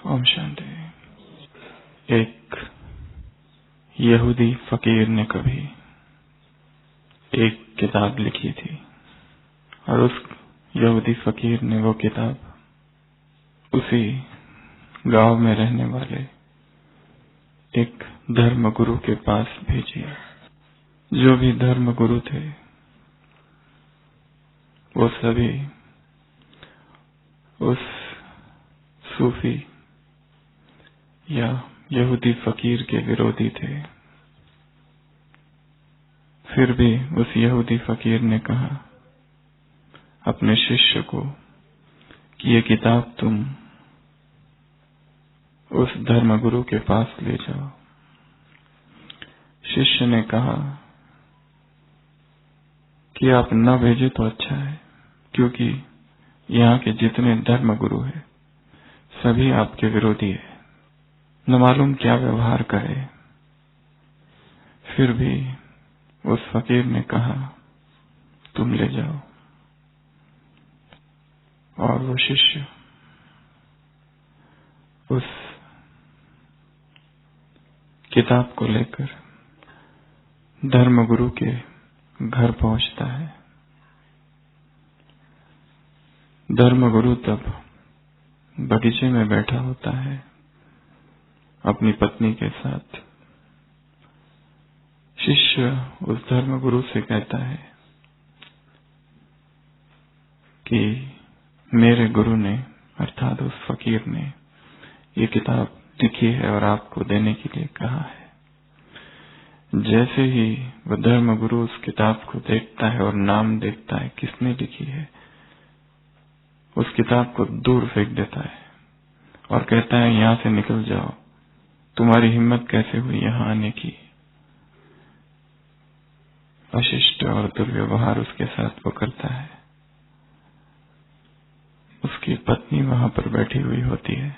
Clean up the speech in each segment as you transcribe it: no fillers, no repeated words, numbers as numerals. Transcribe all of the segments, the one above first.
ओम शांति। एक यहूदी फकीर ने कभी एक किताब लिखी थी और उस यहूदी फकीर ने वो किताब उसी गांव में रहने वाले एक धर्म गुरु के पास भेजी। जो भी धर्म गुरु थे वो सभी उस सूफी या यहूदी फकीर के विरोधी थे। फिर भी उस यहूदी फकीर ने कहा अपने शिष्य को कि ये किताब तुम उस धर्मगुरु के पास ले जाओ। शिष्य ने कहा कि आप न भेजे तो अच्छा है, क्योंकि यहाँ के जितने धर्मगुरु हैं सभी आपके विरोधी है, न मालूम क्या व्यवहार करे। फिर भी उस फकीर ने कहा तुम ले जाओ। और वो शिष्य उस किताब को लेकर धर्मगुरु के घर पहुंचता है। धर्मगुरु तब बगीचे में बैठा होता है अपनी पत्नी के साथ। शिष्य उस धर्मगुरु से कहता है कि मेरे गुरु ने अर्थात उस फकीर ने ये किताब लिखी है और आपको देने के लिए कहा है। जैसे ही वह धर्मगुरु उस किताब को देखता है और नाम देखता है किसने लिखी है, उस किताब को दूर फेंक देता है और कहता है यहाँ से निकल जाओ, तुम्हारी हिम्मत कैसे हुई यहाँ आने की। अशिष्ट और दुर्व्यवहार उसके साथ वो करता है। उसकी पत्नी वहां पर बैठी हुई होती है।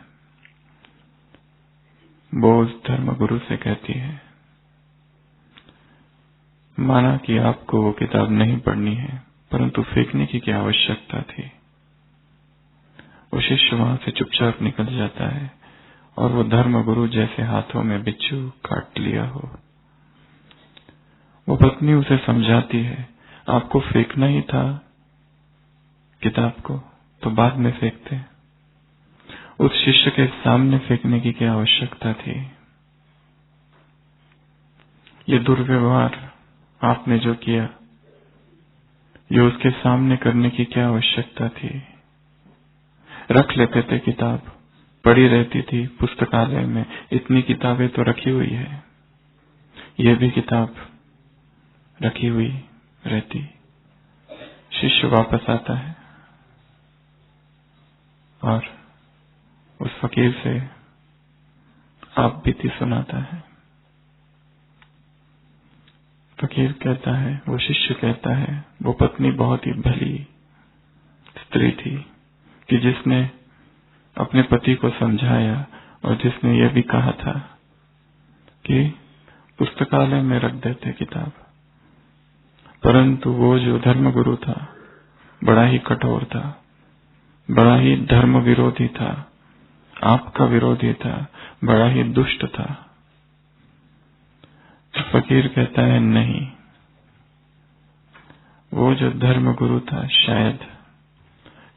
वो उस धर्मगुरु से कहती है माना कि आपको वो किताब नहीं पढ़नी है, परंतु फेंकने की क्या आवश्यकता थी। वो शिष्य वहां से चुपचाप निकल जाता है और वो धर्मगुरु जैसे हाथों में बिच्छू काट लिया हो। वो पत्नी उसे समझाती है आपको फेंकना ही था किताब को तो बाद में फेंकते। उस शिष्य के सामने फेंकने की क्या आवश्यकता थी। ये दुर्व्यवहार आपने जो किया ये उसके सामने करने की क्या आवश्यकता थी। रख लेते थे किताब, पड़ी रहती थी पुस्तकालय में, इतनी किताबें तो रखी हुई है, ये भी किताब रखी हुई रहती। शिष्य वापस आता है और उस फकीर से आप बीती सुनाता है। फकीर कहता है, वो शिष्य कहता है, वो पत्नी बहुत ही भली स्त्री थी कि जिसने अपने पति को समझाया और जिसने ये भी कहा था कि पुस्तकालय में रख देते किताब। परंतु वो जो धर्मगुरु था बड़ा ही कठोर था, बड़ा ही धर्म विरोधी था, आपका विरोधी था, बड़ा ही दुष्ट था। फकीर कहता है नहीं, वो जो धर्मगुरु था शायद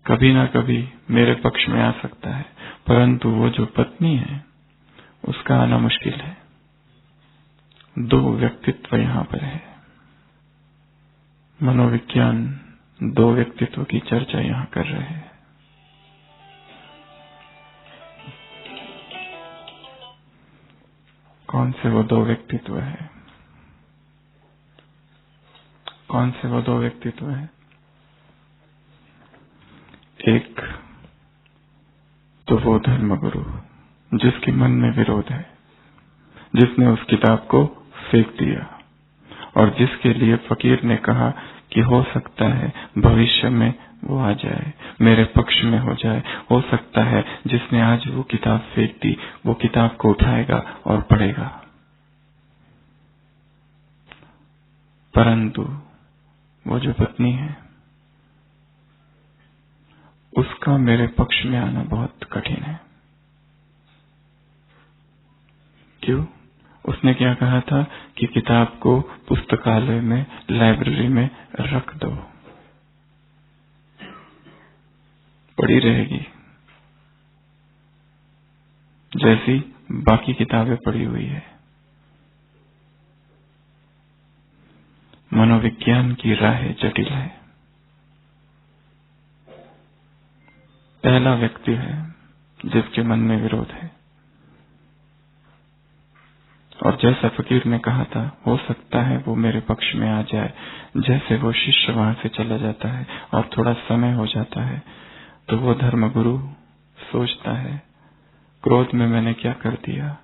कभी ना कभी मेरे पक्ष में आ सकता है, परंतु वो जो पत्नी है उसका आना मुश्किल है। दो व्यक्तित्व यहाँ पर है। मनोविज्ञान दो व्यक्तित्व की चर्चा यहाँ कर रहे हैं। कौन से वो दो व्यक्तित्व है? कौन से वो दो व्यक्तित्व है? एक तो वो धर्मगुरु जिसके मन में विरोध है, जिसने उस किताब को फेंक दिया और जिसके लिए फकीर ने कहा कि हो सकता है भविष्य में वो आ जाए, मेरे पक्ष में हो जाए। हो सकता है जिसने आज वो किताब फेंक दी वो किताब को उठाएगा और पढ़ेगा। परंतु वो जो पत्नी है उसका मेरे पक्ष में आना बहुत कठिन है। क्यों? उसने क्या कहा था कि किताब को पुस्तकालय में, लाइब्रेरी में रख दो, पड़ी रहेगी जैसी बाकी किताबें पड़ी हुई है। मनोविज्ञान की राह जटिल है। पहला व्यक्ति है जिसके मन में विरोध है, और जैसा फकीर ने कहा था, हो सकता है वो मेरे पक्ष में आ जाए। जैसे वो शिष्य वहां से चला जाता है और थोड़ा समय हो जाता है तो वो धर्मगुरु सोचता है, क्रोध में मैंने क्या कर दिया,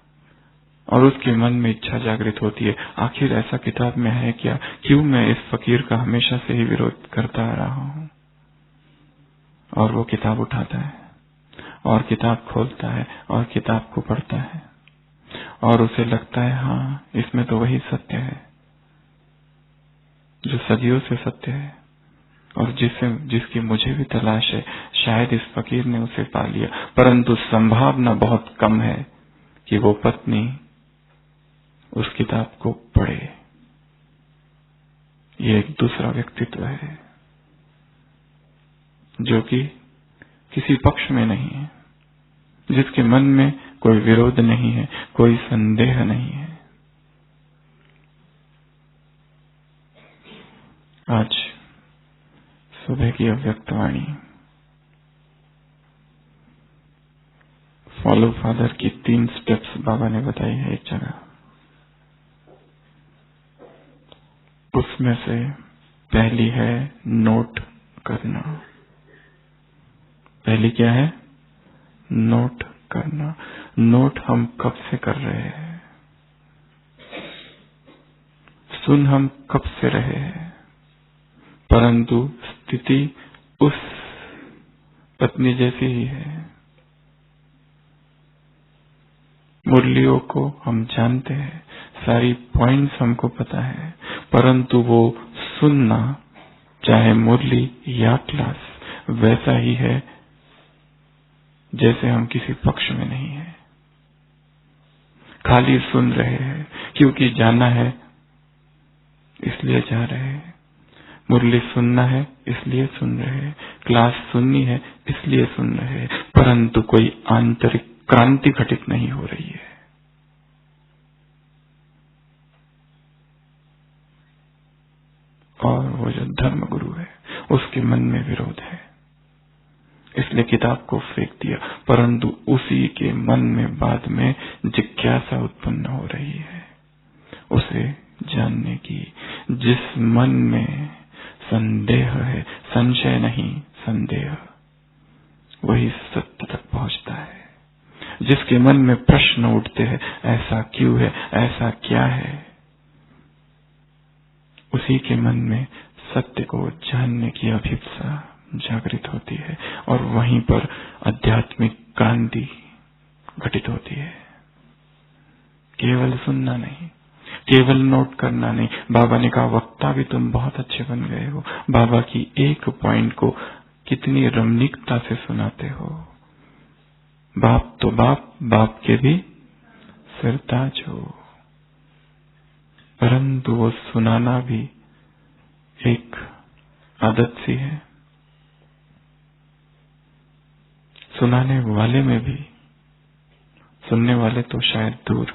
और उसके मन में इच्छा जागृत होती है, आखिर ऐसा किताब में है क्या, क्यों मैं इस फकीर का हमेशा से ही विरोध करता आ रहा हूं। और वो किताब उठाता है और किताब खोलता है और किताब को पढ़ता है, और उसे लगता है हाँ, इसमें तो वही सत्य है जो सदियों से सत्य है, और जिसकी मुझे भी तलाश है। शायद इस फकीर ने उसे पा लिया, परंतु संभावना बहुत कम है कि वो पत्नी उस किताब को पढ़े। ये एक दूसरा व्यक्तित्व है जो कि किसी पक्ष में नहीं है, जिसके मन में कोई विरोध नहीं है, कोई संदेह नहीं है। आज सुबह की अव्यक्तवाणी फॉलो फादर की 3 स्टेप्स बाबा ने बताई है एक जगह। उसमें से पहली है नोट करना। पहली क्या है? नोट करना। नोट हम कब से कर रहे हैं, सुन हम कब से रहे हैं, परंतु स्थिति उस पत्नी जैसी ही है। मुरलियों को हम जानते हैं, सारी पॉइंट्स हमको पता है, परंतु वो सुनना, चाहे मुरली या क्लास, वैसा ही है जैसे हम किसी पक्ष में नहीं है। खाली सुन रहे हैं क्योंकि जाना है इसलिए जा रहे हैं, मुरली सुनना है इसलिए सुन रहे हैं, क्लास सुननी है इसलिए सुन रहे हैं, परंतु कोई आंतरिक क्रांति घटित नहीं हो रही है। और वो जो धर्मगुरु है उसके मन में विरोध है, इसलिए किताब को फेंक दिया, परंतु उसी के मन में बाद में जिज्ञासा उत्पन्न हो रही है उसे जानने की। जिस मन में संदेह है, संशय नहीं संदेह, वही सत्य तक पहुंचता है। जिसके मन में प्रश्न उठते हैं, ऐसा क्यों है, ऐसा क्या है, उसी के मन में सत्य को जानने की अभिप्सा जागृत होती है, और वहीं पर आध्यात्मिक क्रांति घटित होती है। केवल सुनना नहीं, केवल नोट करना नहीं। बाबा ने कहा, वक्ता भी तुम बहुत अच्छे बन गए हो, बाबा की एक पॉइंट को कितनी रमणीकता से सुनाते हो। बाप तो बाप, बाप के भी सिरताज हो, परंतु वो सुनाना भी एक आदत सी है। सुनाने वाले में भी, सुनने वाले तो शायद दूर,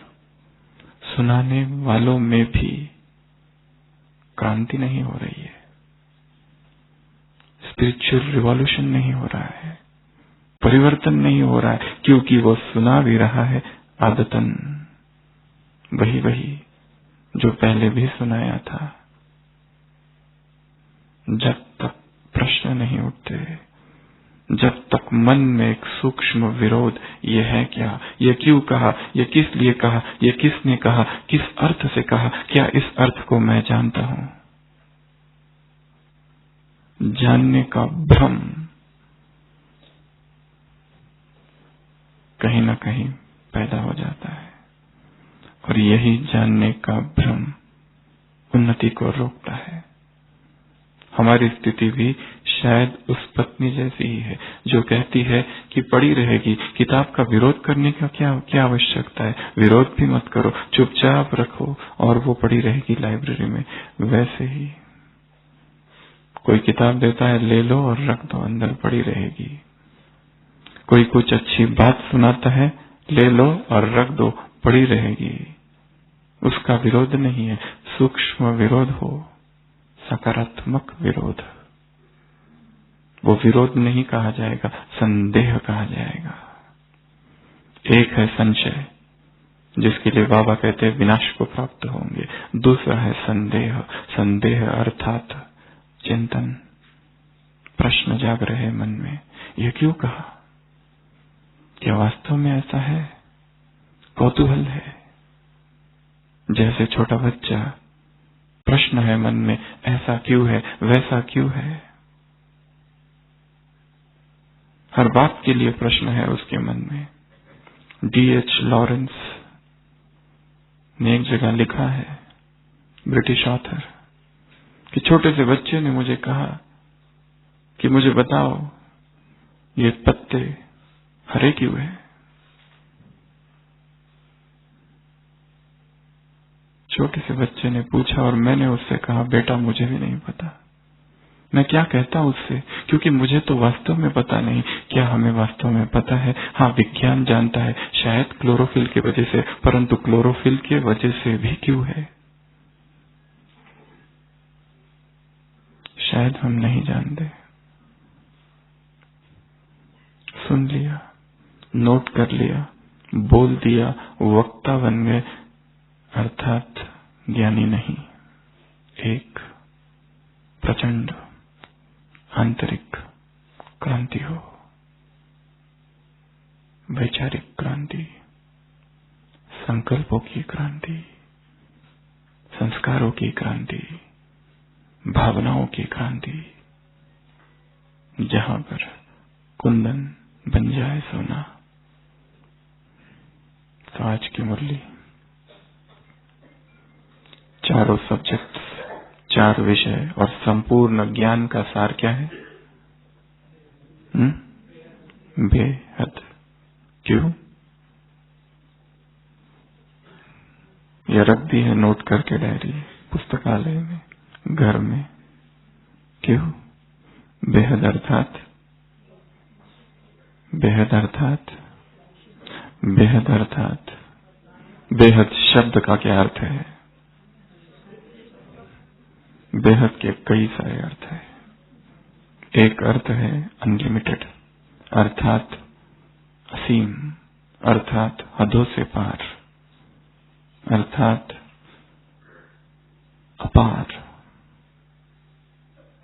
सुनाने वालों में भी क्रांति नहीं हो रही है, स्पिरिचुअल रिवॉल्यूशन नहीं हो रहा है, परिवर्तन नहीं हो रहा है, क्योंकि वो सुना भी रहा है आदतन वही वही जो पहले भी सुनाया था। जब तक प्रश्न नहीं उठते, जब तक मन में एक सूक्ष्म विरोध, ये है क्या, ये क्यों कहा, ये किस लिए कहा, ये किसने कहा, किस अर्थ से कहा, क्या इस अर्थ को मैं जानता हूं, जानने का भ्रम कहीं ना कहीं पैदा हो जाता है, और यही जानने का भ्रम उन्नति को रोकता है। हमारी स्थिति भी शायद उस पत्नी जैसी ही है जो कहती है कि पड़ी रहेगी, किताब का विरोध करने का क्या आवश्यकता है, विरोध भी मत करो, चुपचाप रखो और वो पड़ी रहेगी लाइब्रेरी में। वैसे ही कोई किताब देता है, ले लो और रख दो, अंदर पड़ी रहेगी। कोई कुछ अच्छी बात सुनाता है, ले लो और रख दो, पड़ी रहेगी। उसका विरोध नहीं है, सूक्ष्म विरोध हो, सकारात्मक विरोध, वो विरोध नहीं कहा जाएगा, संदेह कहा जाएगा। एक है संशय, जिसके लिए बाबा कहते हैं विनाश को प्राप्त होंगे। दूसरा है संदेह। संदेह अर्थात चिंतन, प्रश्न जाग रहे मन में, यह क्यों कहा, क्या वास्तव में ऐसा है? कौतूहल है, जैसे छोटा बच्चा, प्रश्न है मन में, ऐसा क्यों है, वैसा क्यों है। हर बात के लिए प्रश्न है उसके मन में। D.H. लॉरेंस ने एक जगह लिखा है, ब्रिटिश ऑथर, कि छोटे से बच्चे ने मुझे कहा कि मुझे बताओ ये पत्ते हरे क्यों है। छोटे से बच्चे ने पूछा और मैंने उससे कहा, बेटा मुझे भी नहीं पता। मैं क्या कहता उससे, क्योंकि मुझे तो वास्तव में पता नहीं। क्या हमें वास्तव में पता है? हाँ, विज्ञान जानता है, शायद क्लोरोफिल की वजह से, परंतु क्लोरोफिल की वजह से भी क्यों है, शायद हम नहीं जानते। सुन लिया, नोट कर लिया, बोल दिया, वक्ता बन गए, अर्थात ज्ञानी नहीं। एक प्रचंड आंतरिक क्रांति हो, वैचारिक क्रांति, संकल्पों की क्रांति, संस्कारों की क्रांति, भावनाओं की क्रांति, जहां पर कुंदन बन जाए सोना। तो आज की मुरली, चारों सब्जेक्ट्स, 4 विषय और संपूर्ण ज्ञान का सार क्या है? बेहद। क्यों? यह रख दी है नोट करके डायरी, पुस्तकालय में, घर में। क्यों? बेहद अर्थात, बेहद अर्थात, बेहद अर्थात, बेहद शब्द का क्या अर्थ है? बेहद के कई सारे अर्थ है। एक अर्थ है अनलिमिटेड, अर्थात असीम, अर्थात हदों से पार, अर्थात अपार,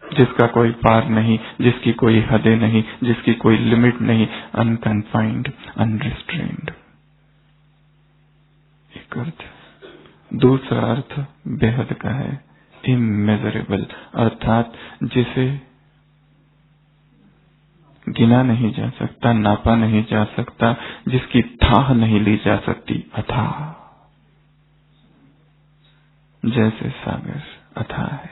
जिसका कोई पार नहीं, जिसकी कोई हदें नहीं, जिसकी कोई लिमिट नहीं, अनकन्फाइंड, अनरिस्ट्रेन्ड। एक अर्थ। दूसरा अर्थ बेहद का है इमेजरेबल, अर्थात जिसे गिना नहीं जा सकता, नापा नहीं जा सकता, जिसकी थाह नहीं ली जा सकती, अथाह, जैसे सागर अथाह है।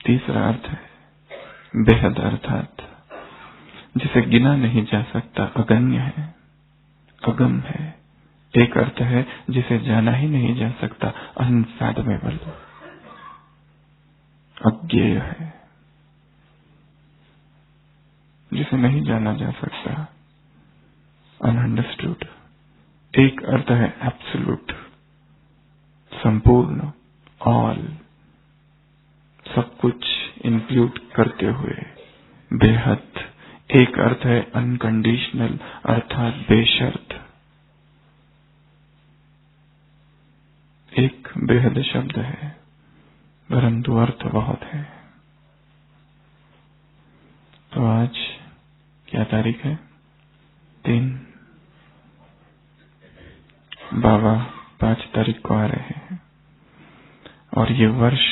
तीसरा अर्थ है बेहद, अर्थात जिसे गिना नहीं जा सकता, अगण्य है, अगम है। एक अर्थ है जिसे जाना ही नहीं जा सकता, अनफैथमेबल, अज्ञेय है, जिसे नहीं जाना जा सकता, अनअंडरस्टूड। एक अर्थ है एब्सोल्यूट, संपूर्ण, ऑल, सब कुछ इंक्लूड करते हुए, बेहद। एक अर्थ है अनकंडीशनल, अर्थात बेशर्त। एक बेहद शब्द है, परंतु अर्थ बहुत है। तो आज क्या तारीख है? 3। बाबा 5 तारीख को आ रहे हैं और ये वर्ष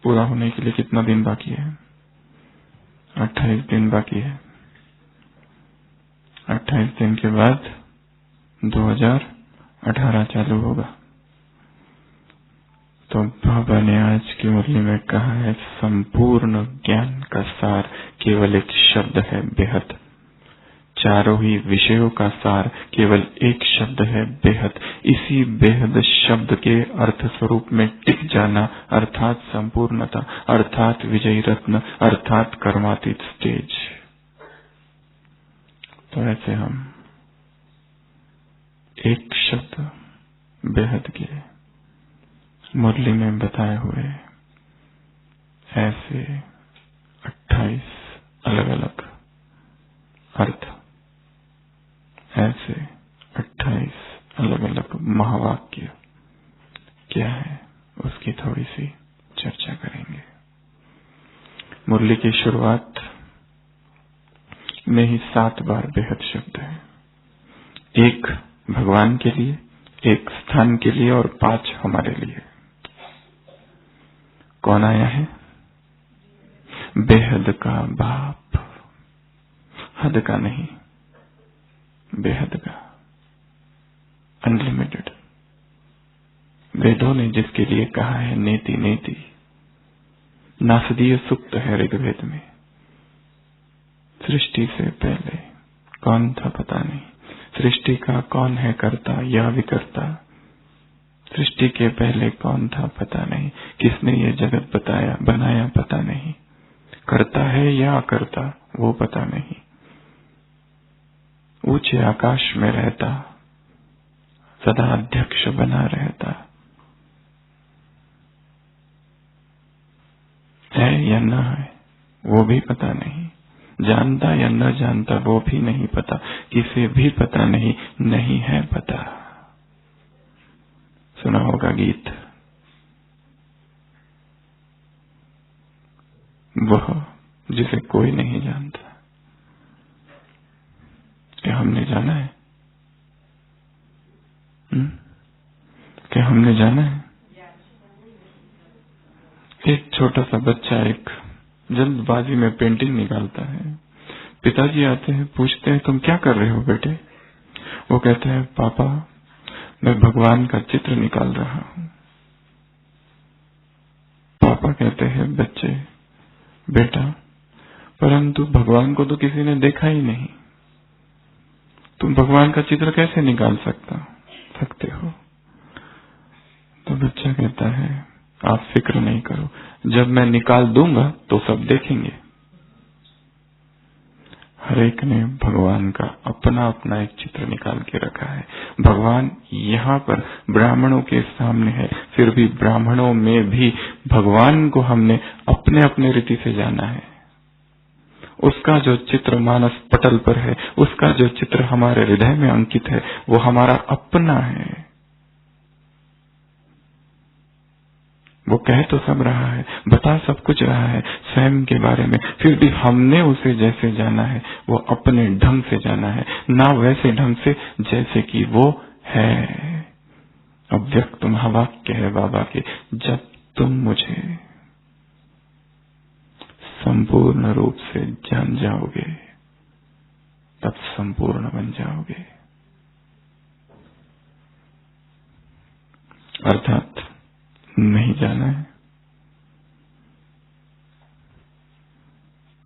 पूरा होने के लिए कितना दिन बाकी है? 28 दिन बाकी है। 28 दिन के बाद 2018 चालू होगा। तो बाबा ने आज की मुरली में कहा है, संपूर्ण ज्ञान का सार केवल एक शब्द है, बेहद। चारों ही विषयों का सार केवल एक शब्द है, बेहद। इसी बेहद शब्द के अर्थ स्वरूप में टिक जाना अर्थात संपूर्णता, अर्थात विजयी रत्न, अर्थात कर्मातीत स्टेज। तो ऐसे हम एक शब्द बेहद के मुरली में बताए हुए ऐसे 28 अलग अलग अर्थ, ऐसे 28 अलग अलग महावाक्य क्या है, उसकी थोड़ी सी चर्चा करेंगे। मुरली की शुरुआत में ही 7 बार बेहद शब्द है। एक भगवान के लिए, एक स्थान के लिए और 5 हमारे लिए। कौन आया है? बेहद का बाप, हद का नहीं, बेहद का, अनलिमिटेड। वेदों ने जिसके लिए कहा है नेति नेति, नासदीय सुक्त है ऋग्वेद में। सृष्टि से पहले कौन था पता नहीं, सृष्टि का कौन है कर्ता या विकर्ता, सृष्टि के पहले कौन था पता नहीं, किसने ये जगत बताया बनाया पता नहीं, करता है या अकर्ता वो पता नहीं, ऊंचे आकाश में रहता, सदा अध्यक्ष बना रहता, है या न है वो भी पता नहीं, जानता या न जानता वो भी नहीं पता, किसे भी पता नहीं, नहीं है पता। सुना होगा गीत, वह जिसे कोई नहीं जानता। क्या हमने जाना है? क्या हमने जाना है? एक छोटा सा बच्चा एक जल्दबाजी में पेंटिंग निकालता है। पिताजी आते हैं, पूछते हैं तुम क्या कर रहे हो बेटे? वो कहते हैं पापा मैं भगवान का चित्र निकाल रहा हूं। पापा कहते हैं बच्चे बेटा परंतु भगवान को तो किसी ने देखा ही नहीं, तुम भगवान का चित्र कैसे निकाल सकते हो? तो बच्चा कहता है आप फिक्र नहीं करो, जब मैं निकाल दूंगा तो सब देखेंगे। हर एक ने भगवान का अपना अपना एक चित्र निकाल के रखा है। भगवान यहाँ पर ब्राह्मणों के सामने है, फिर भी ब्राह्मणों में भी भगवान को हमने अपने अपने रीति से जाना है। उसका जो चित्र मानस पटल पर है, उसका जो चित्र हमारे हृदय में अंकित है, वो हमारा अपना है। वो कह तो सब रहा है, बता सब कुछ रहा है स्वयं के बारे में, फिर भी हमने उसे जैसे जाना है वो अपने ढंग से जाना है, ना वैसे ढंग से जैसे कि वो है। अव्यक्त महावाक्य है बाबा के, जब तुम मुझे संपूर्ण रूप से जान जाओगे तब संपूर्ण बन जाओगे। अर्थात नहीं जाना है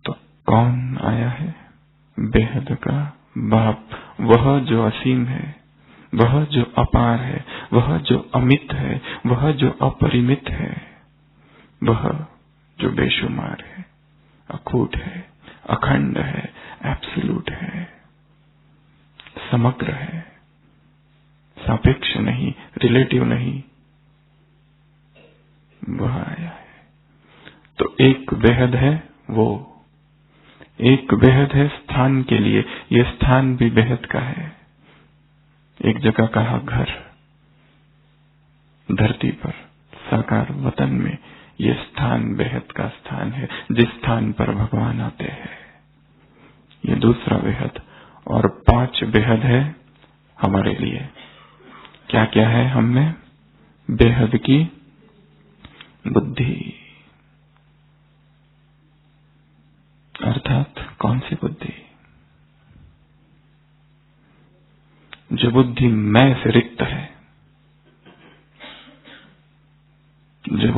तो कौन आया है? बेहद का बाप, वह जो असीम है, वह जो अपार है, वह जो अमित है, वह जो अपरिमित है, वह जो बेशुमार है, अखूट है, अखंड है, एब्सोल्यूट है, समग्र है, सापेक्ष नहीं, रिलेटिव नहीं, वह आया है। तो एक बेहद है, वो एक बेहद है स्थान के लिए, ये स्थान भी बेहद का है। एक जगह कहा घर, धरती पर साकार वतन में ये स्थान बेहद का स्थान है, जिस स्थान पर भगवान आते हैं। ये दूसरा बेहद, और 5 बेहद है हमारे लिए। क्या क्या है हम में? बेहद की बुद्धि, अर्थात कौन सी बुद्धि? जो बुद्धि मैं से रिक्त है,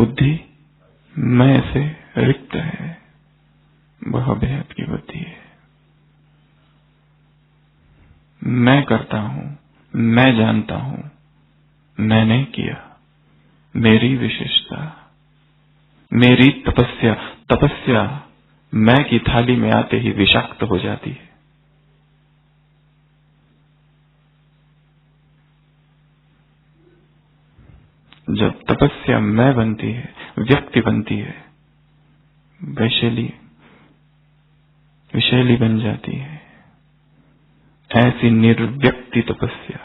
बुद्धि मैं से रिक्त है, वह बेहद की बुद्धि है। मैं करता हूं, मैं जानता हूं, मैंने किया, मेरी विशेषता, मेरी तपस्या। तपस्या मैं की थाली में आते ही विषाक्त हो जाती है। जब तपस्या मैं बनती है, व्यक्ति बनती है, विशैली बन जाती है। ऐसी निर्व्यक्ति तपस्या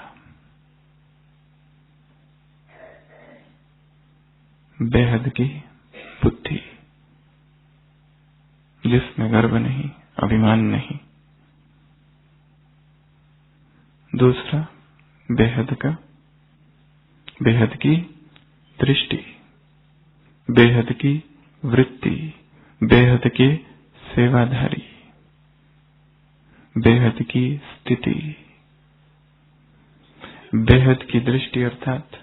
बेहद की बुद्धि, जिसमें गर्व नहीं, अभिमान नहीं। दूसरा बेहद की दृष्टि, बेहद की वृत्ति, बेहद के सेवाधारी, बेहद की स्थिति। बेहद की दृष्टि अर्थात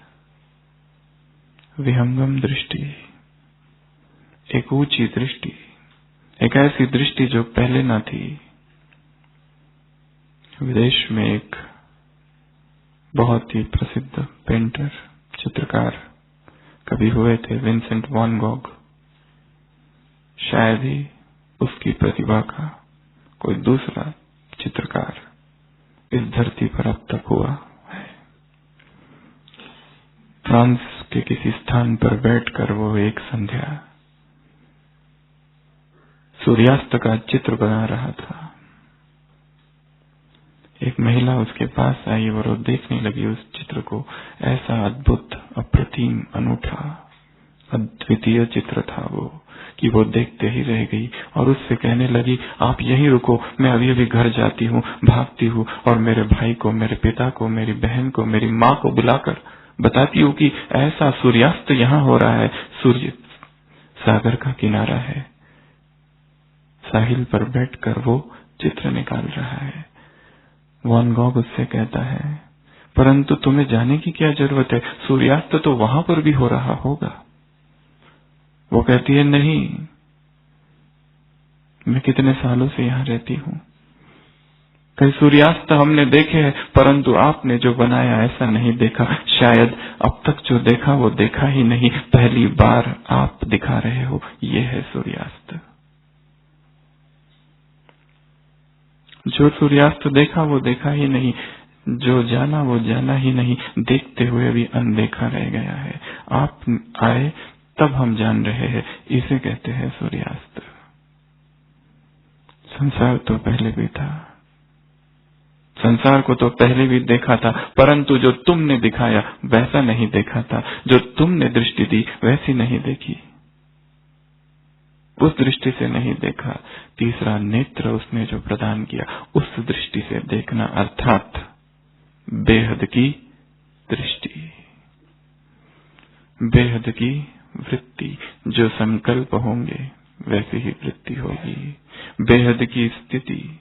विहंगम दृष्टि, एक ऊंची दृष्टि, एक ऐसी दृष्टि जो पहले न थी। विदेश में एक बहुत ही प्रसिद्ध पेंटर, चित्रकार कभी हुए थे, विंसेंट वैन गॉग। शायद ही उसकी प्रतिभा का कोई दूसरा चित्रकार इस धरती पर अब तक हुआ है। फ्रांस के किसी स्थान पर बैठकर वो एक संध्या सूर्यास्त का चित्र बना रहा था। एक महिला उसके पास आई और वो देखने लगी उस चित्र को। ऐसा अद्भुत, अप्रतिम, अनूठा, अद्वितीय चित्र था वो कि वो देखते ही रह गई और उससे कहने लगी, आप यहीं रुको, मैं अभी अभी घर जाती हूँ, भागती हूँ और मेरे भाई को, मेरे पिता को, मेरी बहन को, मेरी माँ को बुलाकर बताती हूँ कि ऐसा सूर्यास्त यहाँ हो रहा है। सूर्य सागर का किनारा है, साहिल पर बैठकर वो चित्र निकाल रहा है। वैन गॉग उससे कहता है, परंतु तुम्हें जाने की क्या जरूरत है, सूर्यास्त तो वहां पर भी हो रहा होगा। वो कहती है, नहीं, मैं कितने सालों से यहाँ रहती हूँ, कई सूर्यास्त हमने देखे हैं, परंतु आपने जो बनाया ऐसा नहीं देखा। शायद अब तक जो देखा वो देखा ही नहीं, पहली बार आप दिखा रहे हो, ये है सूर्यास्त। जो सूर्यास्त देखा वो देखा ही नहीं, जो जाना वो जाना ही नहीं, देखते हुए भी अनदेखा रह गया है। आप आए तब हम जान रहे हैं, इसे कहते हैं सूर्यास्त। संसार तो पहले भी था, संसार को तो पहले भी देखा था, परंतु जो तुमने दिखाया वैसा नहीं देखा था, जो तुमने दृष्टि दी वैसी नहीं देखी, उस दृष्टि से नहीं देखा। तीसरा नेत्र उसने जो प्रदान किया, उस दृष्टि से देखना, अर्थात बेहद की दृष्टि, बेहद की वृत्ति। जो संकल्प होंगे वैसी ही वृत्ति होगी। बेहद की स्थिति,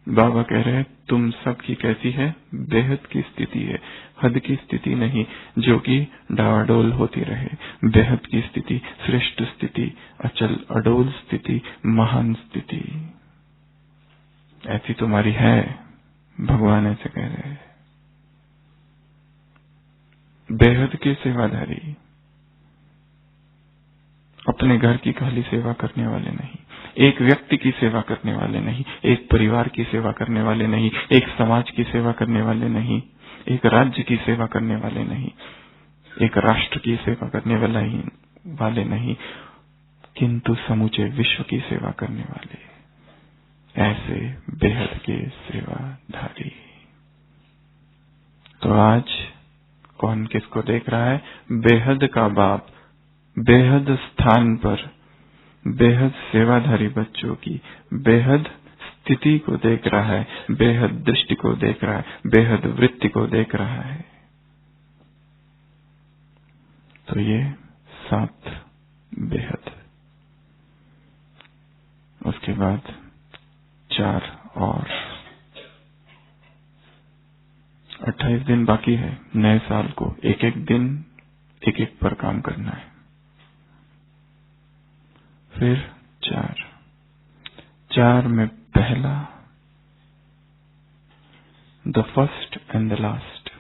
बाबा कह रहे हैं तुम सबकी कैसी है, बेहद की स्थिति है, हद की स्थिति नहीं जो कि डावाडोल होती रहे। बेहद की स्थिति, श्रेष्ठ स्थिति, अचल अडोल स्थिति, महान स्थिति, ऐसी तुम्हारी है, भगवान ऐसे कह रहे हैं। बेहद के सेवाधारी, अपने घर की खाली सेवा करने वाले नहीं, एक व्यक्ति की सेवा करने वाले नहीं, एक परिवार की सेवा करने वाले नहीं, एक समाज की सेवा करने वाले नहीं, एक राज्य की सेवा करने वाले नहीं, एक राष्ट्र की सेवा करने वाले नहीं, किंतु समूचे विश्व की सेवा करने वाले, ऐसे बेहद के सेवाधारी। तो आज कौन किसको देख रहा है? बेहद का बाप बेहद स्थान पर बेहद सेवाधारी बच्चों की बेहद स्थिति को देख रहा है, बेहद दृष्टि को देख रहा है, बेहद वृत्ति को देख रहा है। तो ये 7 बेहद, उसके बाद 4 और 28 दिन बाकी है नए साल को। एक एक दिन एक एक पर काम करना है। फिर 4 में पहला, the first and the last,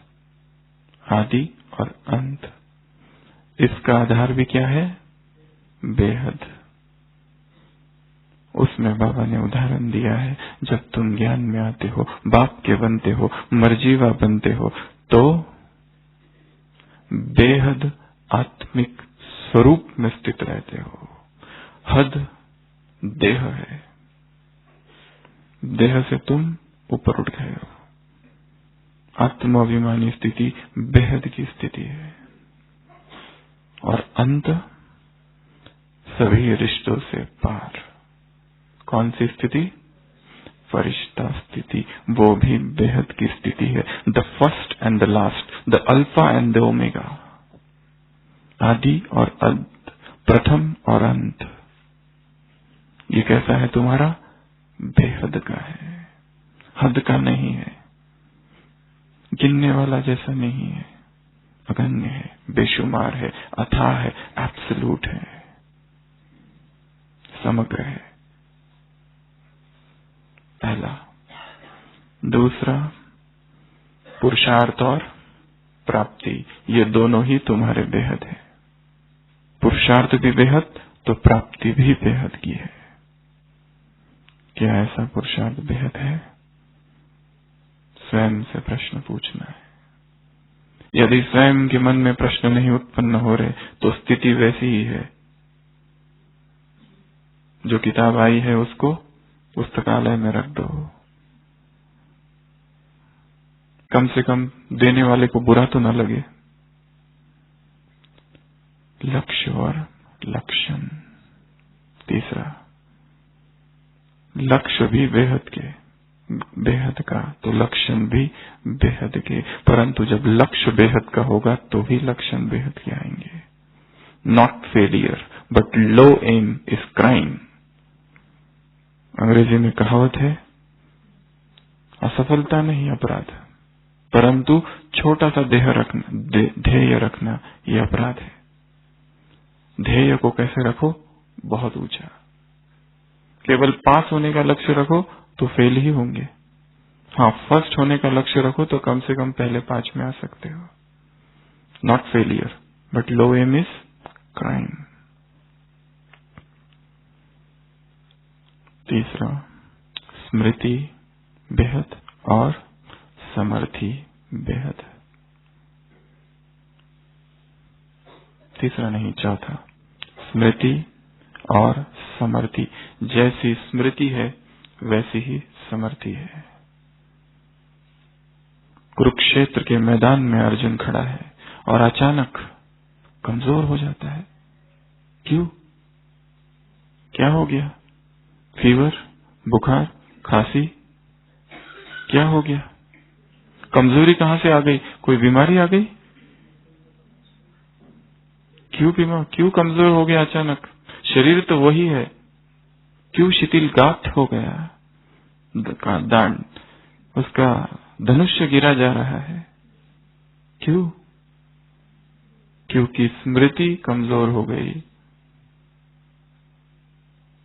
आदि और अंत। इसका आधार भी क्या है? बेहद। उसमें बाबा ने उदाहरण दिया है, जब तुम ज्ञान में आते हो, बाप के बनते हो, मर्जीवा बनते हो, तो बेहद आत्मिक स्वरूप में स्थित रहते हो। हद देह है, देह से तुम ऊपर उठ गए हो। आत्माभिमानी स्थिति बेहद की स्थिति है। और अंत सभी रिश्तों से पार। कौन सी स्थिति? फरिश्ता स्थिति। वो भी बेहद की स्थिति है। The first and the last, the alpha and the omega, आदि और अंत, प्रथम और अंत। ये कैसा है तुम्हारा? बेहद का है, हद का नहीं है, गिनने वाला जैसा नहीं है, अगण्य है, बेशुमार है, अथाह है, एब्सोल्यूट है, समग्र है। पहला। दूसरा, पुरुषार्थ और प्राप्ति, ये दोनों ही तुम्हारे बेहद है। पुरुषार्थ भी बेहद तो प्राप्ति भी बेहद की है। क्या ऐसा पुरुषार्थ बेहद है? स्वयं से प्रश्न पूछना है। यदि स्वयं के मन में प्रश्न नहीं उत्पन्न हो रहे तो स्थिति वैसी ही है। जो किताब आई है उसको पुस्तकालय में रख दो। कम से कम देने वाले को बुरा तो न लगे। लक्ष्य और लक्षण। तीसरा, लक्ष्य भी बेहद का तो लक्षण भी बेहद के। परंतु जब लक्ष्य बेहद का होगा तो ही लक्षण बेहद के आएंगे। Not failure but low aim is crime. अंग्रेजी में कहावत है, असफलता नहीं अपराध, परंतु छोटा सा ध्येय रखना यह अपराध है। ध्येय को कैसे रखो? बहुत ऊंचा। केवल पास होने का लक्ष्य रखो तो फेल ही होंगे। हाँ, फर्स्ट होने का लक्ष्य रखो तो कम से कम पहले 5 में आ सकते हो। Not failure but low aim is crime. तीसरा, स्मृति बेहद और समर्थी बेहद। तीसरा नहीं, चौथा, स्मृति और समर्थी। जैसी स्मृति है वैसी ही समर्थी है। कुरुक्षेत्र के मैदान में अर्जुन खड़ा है और अचानक कमजोर हो जाता है। क्यों? क्या हो गया? फीवर, बुखार, खांसी, क्या हो गया? कमजोरी कहां से आ गई? कोई बीमारी आ गई? क्यों कमजोर हो गया अचानक? शरीर तो वही है, क्यों शिथिल गाठ हो गया? दांड, उसका धनुष्य गिरा जा रहा है। क्यों? क्योंकि स्मृति कमजोर हो गई।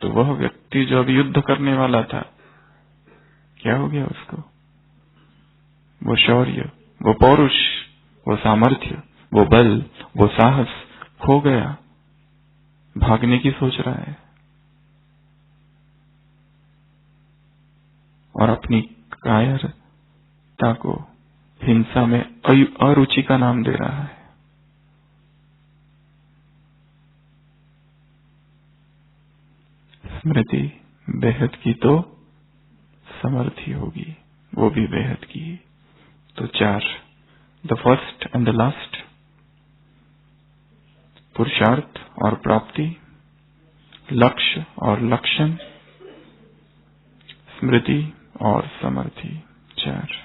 तो वह व्यक्ति जो अभी युद्ध करने वाला था, क्या हो गया उसको? वो शौर्य, वो पौरुष, वो सामर्थ्य, वो बल, वो साहस खो गया। भागने की सोच रहा है और अपनी कायरता को हिंसा में अरुचि का नाम दे रहा है। स्मृति बेहद की तो समर्थी होगी, वो भी बेहद की। तो 4, the first and the last, पुरुषार्थ और प्राप्ति, लक्ष्य और लक्षण, स्मृति और समर्थी, 4।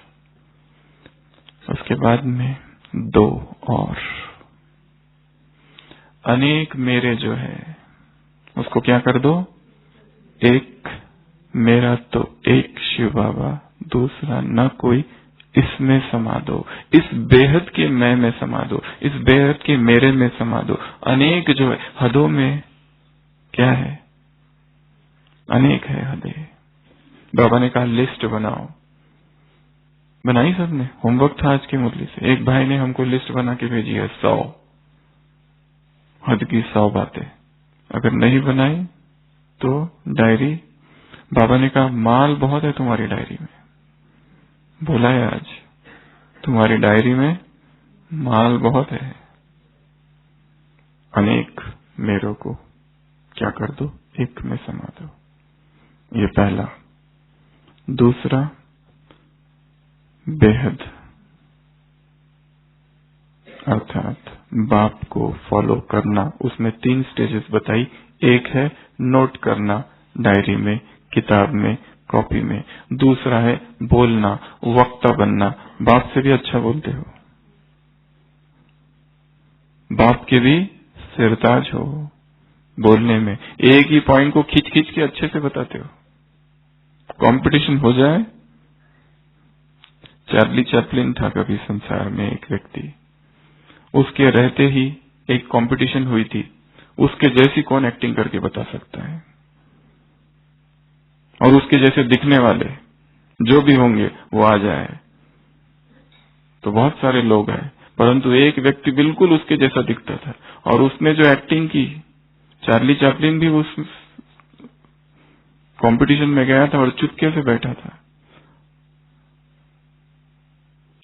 उसके बाद में 2 और अनेक मेरे जो है उसको क्या कर दो? एक मेरा तो एक शिव बाबा, दूसरा न कोई इसमें समा दो, इस बेहद के मैं में समा दो, इस बेहद के मेरे में समा दो। अनेक जो है हदों में क्या है, अनेक है हदें। बाबा ने कहा लिस्ट बनाओ, बनाई सबने। होमवर्क था आज की मुरली से। एक भाई ने हमको लिस्ट बना के भेजी है 100 हद की 100 बातें। अगर नहीं बनाई तो डायरी, बाबा ने कहा माल बहुत है तुम्हारी डायरी में, बोला है आज तुम्हारी डायरी में माल बहुत है। अनेक मेरों को क्या कर दो, एक में समा दो। ये पहला। दूसरा, बेहद अर्थात बाप को फॉलो करना। उसमें 3 स्टेजेस बताई। एक है नोट करना डायरी में, किताब में, कॉपी में। दूसरा है बोलना, वक्ता बनना। बाप से भी अच्छा बोलते हो, बाप के भी सिरताज हो बोलने में। एक ही पॉइंट को खींच खींच के अच्छे से बताते हो। कंपटीशन हो जाए। चार्ली चैपलिन था कभी संसार में एक व्यक्ति, उसके रहते ही एक कंपटीशन हुई थी, उसके जैसी कौन एक्टिंग करके बता सकता है। और उसके जैसे दिखने वाले जो भी होंगे वो आ जाए तो बहुत सारे लोग आए, परंतु एक व्यक्ति बिल्कुल उसके जैसा दिखता था और उसने जो एक्टिंग की, चार्ली चैपलिन भी उस कंपटीशन में गया था और चुपके से बैठा था,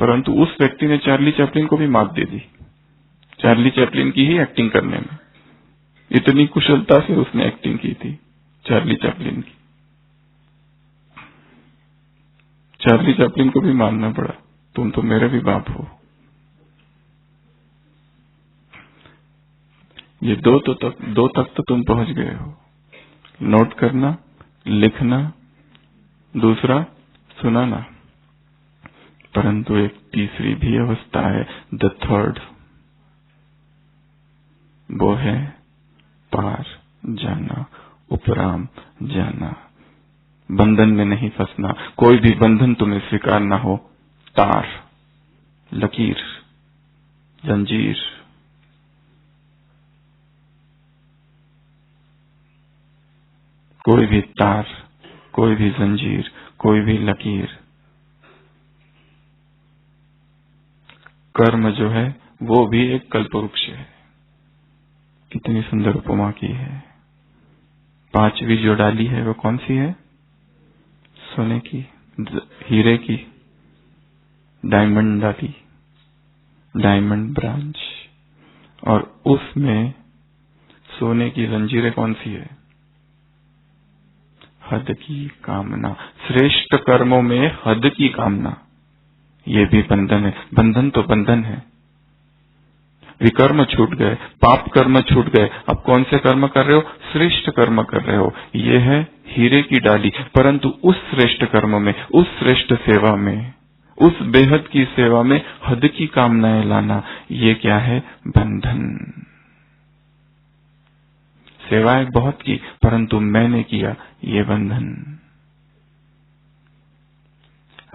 परंतु उस व्यक्ति ने चार्ली चैपलिन को भी मात दे दी, चार्ली चैपलिन की ही एक्टिंग करने में। इतनी कुशलता से उसने एक्टिंग की थी चार्ली चैपलिन की। चार्ली चैपलिन को भी मानना पड़ा, तुम तो मेरे भी बाप हो। ये दो तक तो तुम पहुंच गए हो। नोट करना, लिखना, दूसरा सुनाना। परंतु एक तीसरी भी अवस्था है, द थर्ड, वो है पार जाना, उपराम जाना, बंधन में नहीं फंसना। कोई भी बंधन तुम्हें स्वीकार ना हो। तार, लकीर, जंजीर, कोई भी तार, कोई भी जंजीर, कोई भी लकीर। कर्म जो है वो भी एक कल्पवृक्ष है। कितनी सुंदर उपमा की है। 5वीं जो डाली है वो कौन सी है? सोने की, हीरे की, डायमंड डाली, डायमंड ब्रांच। और उसमें सोने की जंजीरें कौन सी है? हद की कामना। श्रेष्ठ कर्मों में हद की कामना, ये भी बंधन है। बंधन तो बंधन है। विकर्म छूट गए, पाप कर्म छूट गए, अब कौन से कर्म कर रहे हो? श्रेष्ठ कर्म कर रहे हो। ये है हीरे की डाली। परंतु उस श्रेष्ठ कर्म में, उस श्रेष्ठ सेवा में, उस बेहद की सेवा में हद की कामनाएं लाना, ये क्या है? बंधन। सेवाएं बहुत की, परंतु मैंने किया, ये बंधन।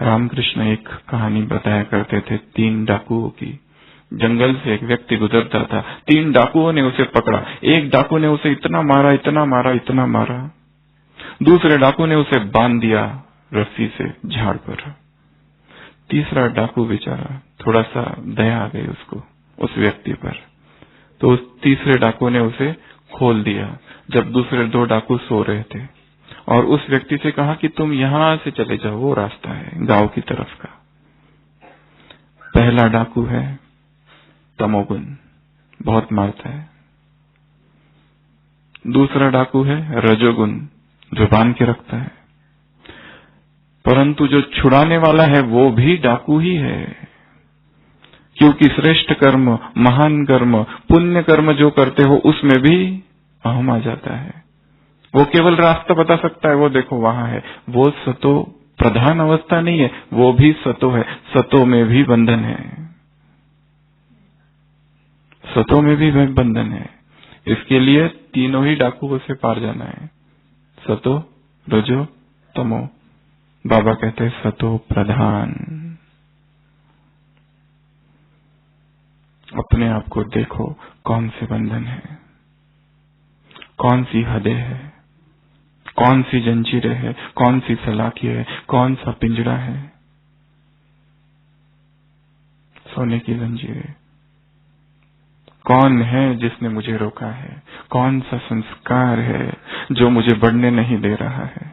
रामकृष्ण एक कहानी बताया करते थे 3 डाकुओं की। जंगल से एक व्यक्ति गुजरता था, 3 डाकुओं ने उसे पकड़ा। एक डाकू ने उसे इतना मारा, इतना मारा, इतना मारा। दूसरे डाकू ने उसे बांध दिया रस्सी से झाड़ पर। तीसरा डाकू बेचारा, थोड़ा सा दया आ गई उसको उस व्यक्ति पर, तो उस तीसरे डाकू ने उसे खोल दिया जब दूसरे 2 डाकू सो रहे थे, और उस व्यक्ति से कहा कि तुम यहां से चले जाओ, वो रास्ता है गांव की तरफ का। पहला डाकू है तमोगुण, बहुत मारता है। दूसरा डाकू है रजोगुण, जो बांध के रखता है। परंतु जो छुड़ाने वाला है वो भी डाकू ही है, क्योंकि श्रेष्ठ कर्म, महान कर्म, पुण्य कर्म जो करते हो उसमें भी अहम आ जाता है। वो केवल रास्ता बता सकता है, वो देखो वहां है। वो सतो प्रधान अवस्था नहीं है, वो भी सतो है। सतो में भी बंधन है, सतो में भी बंधन है। इसके लिए तीनों ही डाकुओं से पार जाना है, सतो, रजो, तमो। बाबा कहते हैं सतो प्रधान। अपने आप को देखो, कौन से बंधन है, कौन सी हदें है, कौन सी जंजीरें है, कौन सी सलाखें है, कौन सा पिंजरा है। सोने की जंजीरें। कौन है जिसने मुझे रोका है? कौन सा संस्कार है जो मुझे बढ़ने नहीं दे रहा है?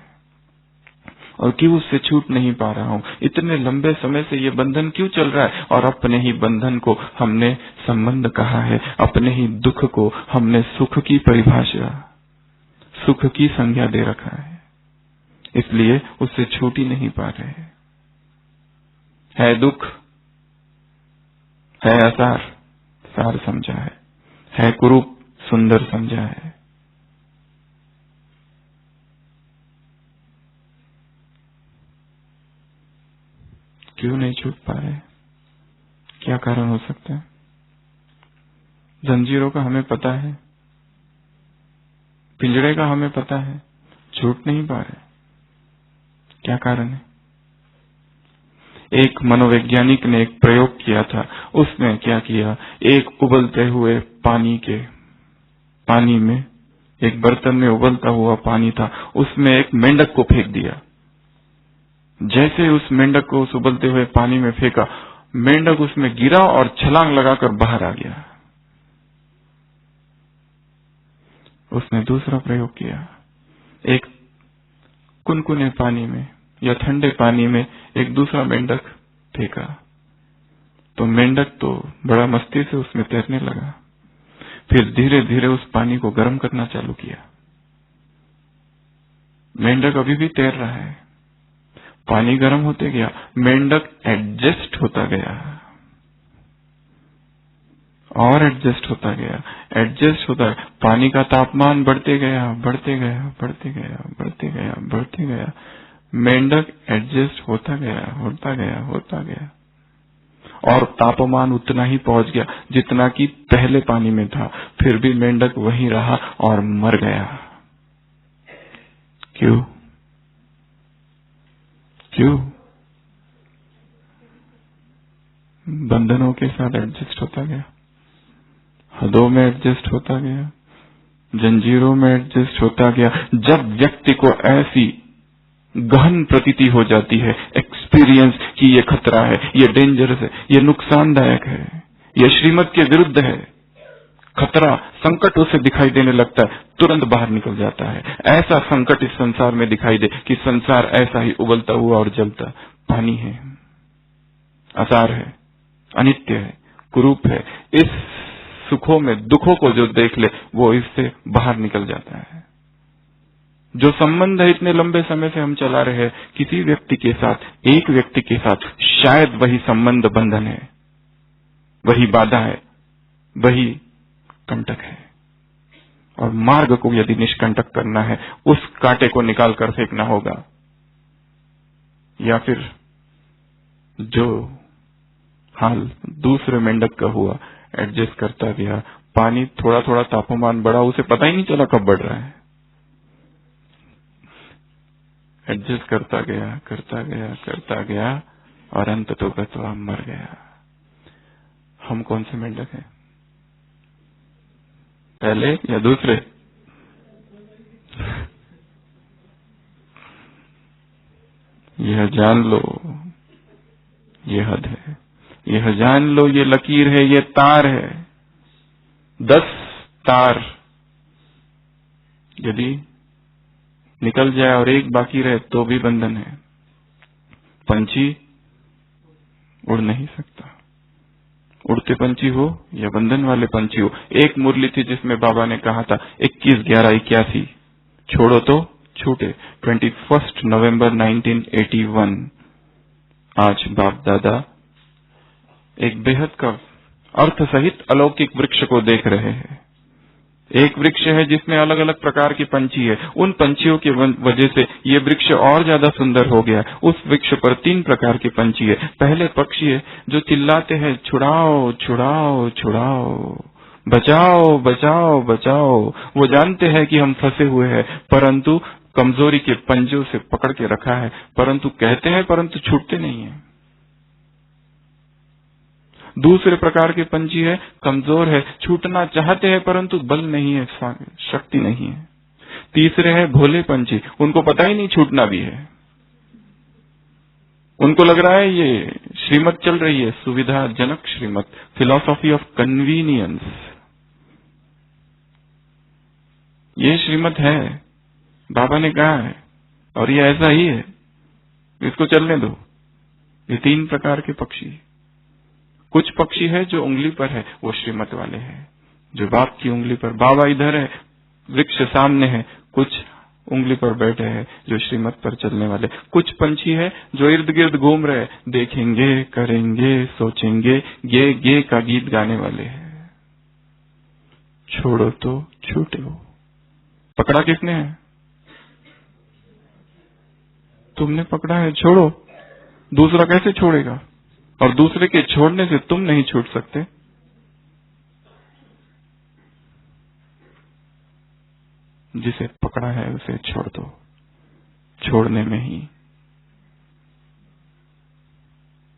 और क्यों उससे छूट नहीं पा रहा हूं? इतने लंबे समय से ये बंधन क्यों चल रहा है? और अपने ही बंधन को हमने संबंध कहा है, अपने ही दुख को हमने सुख की परिभाषा, सुख की संज्ञा दे रखा है, इसलिए उससे छूट ही नहीं पा रहे। है दुख, है असार, सार समझा है कुरूप, सुंदर समझा है। क्यों नहीं छूट पा रहे? क्या कारण हो सकता है? जंजीरों का हमें पता है, पिंजरे का हमें पता है, छूट नहीं पा रहे। क्या कारण है? एक मनोवैज्ञानिक ने एक प्रयोग किया था। उसने क्या किया, एक उबलते हुए पानी में, एक बर्तन में उबलता हुआ पानी था, उसमें एक मेंढक को फेंक दिया। जैसे उस मेंढक को उस उबलते हुए पानी में फेंका, मेंढक उसमें गिरा और छलांग लगाकर बाहर आ गया। उसने दूसरा प्रयोग किया, एक कुनकुने पानी में या ठंडे पानी में एक दूसरा मेंढक फेंका, तो मेंढक तो बड़ा मस्ती से उसमें तैरने लगा। फिर धीरे धीरे उस पानी को गर्म करना चालू किया। मेंढक अभी भी तैर रहा है, पानी गर्म होते गया, मेंढक एडजस्ट होता गया और एडजस्ट होता गया, एडजस्ट होता गया। पानी का तापमान बढ़ते गया, बढ़ते गया, बढ़ते गया, बढ़ते गया, बढ़ते गया। मेंढक एडजस्ट होता गया, होता गया, होता गया, और तापमान उतना ही पहुंच गया जितना कि पहले पानी में था। फिर भी मेंढक वहीं रहा और मर गया। क्यों? क्यों? बंधनों के साथ एडजस्ट होता गया, हदों में एडजस्ट होता गया, जंजीरों में एडजस्ट होता गया। जब व्यक्ति को ऐसी गहन प्रतीति हो जाती है, एक्सपीरियंस कि ये खतरा है, ये डेंजरस है, ये नुकसानदायक है, ये श्रीमत के विरुद्ध है, खतरा, संकट उसे दिखाई देने लगता है, तुरंत बाहर निकल जाता है। ऐसा संकट इस संसार में दिखाई दे कि संसार ऐसा ही उबलता हुआ और जलता पानी है, असार है, अनित्य है, कुरूप है। इस सुखों में दुखों को जो देख ले वो इससे बाहर निकल जाता है। जो संबंध है इतने लंबे समय से हम चला रहे हैं किसी व्यक्ति के साथ, एक व्यक्ति के साथ, शायद वही संबंध बंधन है, वही बाधा है, वही कंटक है। और मार्ग को यदि निष्कंटक करना है, उस कांटे को निकाल कर फेंकना होगा, या फिर जो हाल दूसरे मेंढक का हुआ, एडजस्ट करता गया, पानी थोड़ा थोड़ा तापमान बढ़ा, उसे पता ही नहीं चला कब बढ़ रहा है, एडजस्ट करता गया, करता गया, करता गया, और अंततोगत्वा मर गया। हम कौन से मेंढक हैं, पहले या दूसरे? यह जान लो, यह हद है, यह जान लो, ये लकीर है, ये तार है। 10 तार यदि निकल जाए और एक बाकी रहे तो भी बंधन है। पंछी उड़ नहीं सकता, उड़ते पंछी हो या बंधन वाले पंछी हो। एक मुरली थी जिसमें बाबा ने कहा था 21/11/81 छोड़ो तो छूटे। 21 नवंबर 1981 आज बाप दादा एक बेहद का अर्थ सहित अलौकिक वृक्ष को देख रहे हैं। एक वृक्ष है जिसमें अलग अलग प्रकार के पंछी है। उन पंछियों की वजह से ये वृक्ष और ज्यादा सुंदर हो गया। उस वृक्ष पर 3 प्रकार के पंछी है। पहले पक्षी है जो चिल्लाते हैं, छुड़ाओ छुड़ाओ छुड़ाओ, बचाओ बचाओ बचाओ। वो जानते हैं कि हम फंसे हुए हैं, परंतु कमजोरी के पंजों से पकड़ के रखा है, परंतु कहते हैं परंतु छूटते नहीं है। दूसरे प्रकार के पंछी है, कमजोर है, छूटना चाहते हैं परंतु बल नहीं है, शक्ति नहीं है। तीसरे है भोले पंछी, उनको पता ही नहीं छूटना भी है, उनको लग रहा है ये श्रीमत चल रही है, सुविधाजनक श्रीमत, फिलॉसफी ऑफ कन्वीनियंस, ये श्रीमत है, बाबा ने कहा है और ये ऐसा ही है, इसको चलने दो। ये तीन प्रकार के पक्षी। कुछ पक्षी है जो उंगली पर है, वो श्रीमत वाले हैं, जो बाप की उंगली पर, बाबा इधर है, वृक्ष सामने है, कुछ उंगली पर बैठे हैं जो श्रीमत पर चलने वाले। कुछ पंछी है जो इर्द गिर्द घूम रहे, देखेंगे, करेंगे, सोचेंगे, गे गे का गीत गाने वाले हैं। छोड़ो तो छूटे हो। पकड़ा किसने है? तुमने पकड़ा है, छोड़ो। दूसरा कैसे छोड़ेगा? और दूसरे के छोड़ने से तुम नहीं छूट सकते। जिसे पकड़ा है उसे छोड़ दो, छोड़ने में ही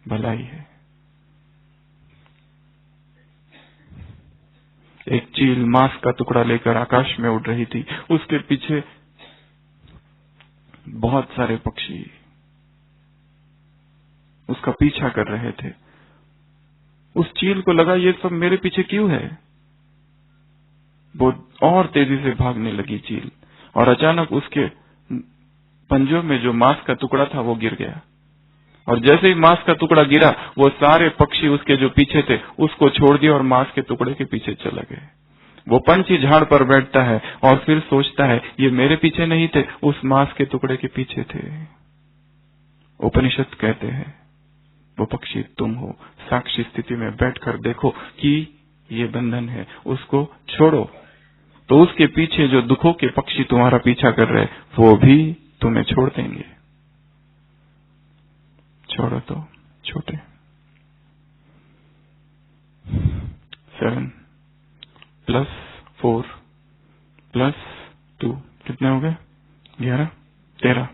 भलाई है। एक चील मांस का टुकड़ा लेकर आकाश में उड़ रही थी, उसके पीछे बहुत सारे पक्षी उसका पीछा कर रहे थे। उस चील को लगा ये सब मेरे पीछे क्यों है, वो और तेजी से भागने लगी चील, और अचानक उसके पंजों में जो मांस का टुकड़ा था वो गिर गया, और जैसे ही मांस का टुकड़ा गिरा वो सारे पक्षी उसके जो पीछे थे उसको छोड़ दिया और मांस के टुकड़े के पीछे चले गए। वो पंछी झाड़ पर बैठता है और फिर सोचता है ये मेरे पीछे नहीं थे, उस मांस के टुकड़े के पीछे थे। उपनिषद कहते हैं वो पक्षी तुम हो। साक्षी स्थिति में बैठकर देखो कि ये बंधन है, उसको छोड़ो तो उसके पीछे जो दुखों के पक्षी तुम्हारा पीछा कर रहे वो भी तुम्हें छोड़ देंगे। छोड़ो तो छोटे। 7 + 4 + 2 कितने हो गए? 11 13।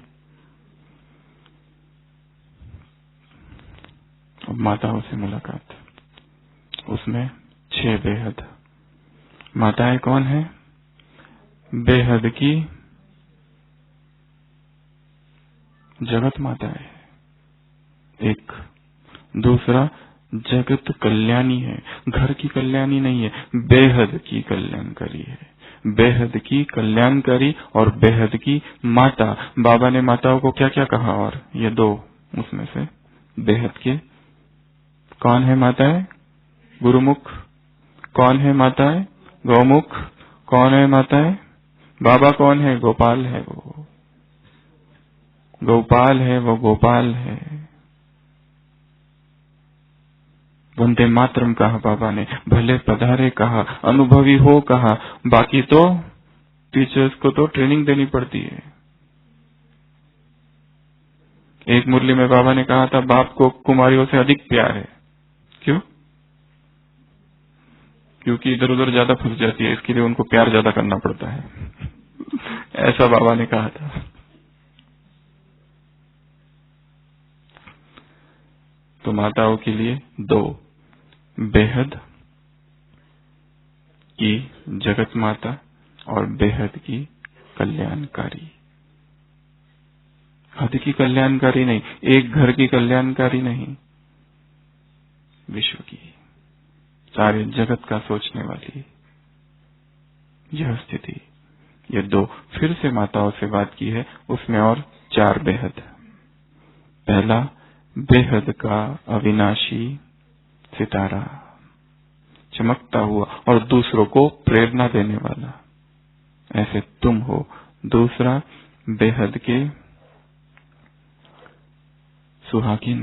अब माताओं से मुलाकात, उसमें 6 बेहद। माताएं कौन है? बेहद की जगत माताएं एक। दूसरा जगत कल्याणी है, घर की कल्याणी नहीं है, बेहद की कल्याणकारी है, बेहद की कल्याणकारी और बेहद की माता। बाबा ने माताओं को क्या क्या कहा? और ये 2 उसमें से बेहद के। कौन है माताएं? गुरुमुख। कौन है माताएं? गौमुख। कौन है माताएं? बाबा कौन है? गोपाल है, वो गोपाल है, वो गोपाल है। वंदे मातरम कहा बाबा ने, भले पधारे कहा, अनुभवी हो कहा, बाकी तो टीचर्स को तो ट्रेनिंग देनी पड़ती है। एक मुरली में बाबा ने कहा था बाप को कुमारियों से अधिक प्यार है। क्यों? क्योंकि इधर उधर ज्यादा फंस जाती है, इसके लिए उनको प्यार ज्यादा करना पड़ता है। ऐसा बाबा ने कहा था। तो माताओं के लिए 2, बेहद की जगत माता और बेहद की कल्याणकारी। हद की कल्याणकारी नहीं, एक घर की कल्याणकारी नहीं, विश्व की, सारे जगत का सोचने वाली यह स्थिति। ये 2 फिर से माताओं से बात की है, उसमें और 4 बेहद। पहला बेहद का अविनाशी सितारा, चमकता हुआ और दूसरों को प्रेरणा देने वाला, ऐसे तुम हो। दूसरा बेहद के सुहागिन,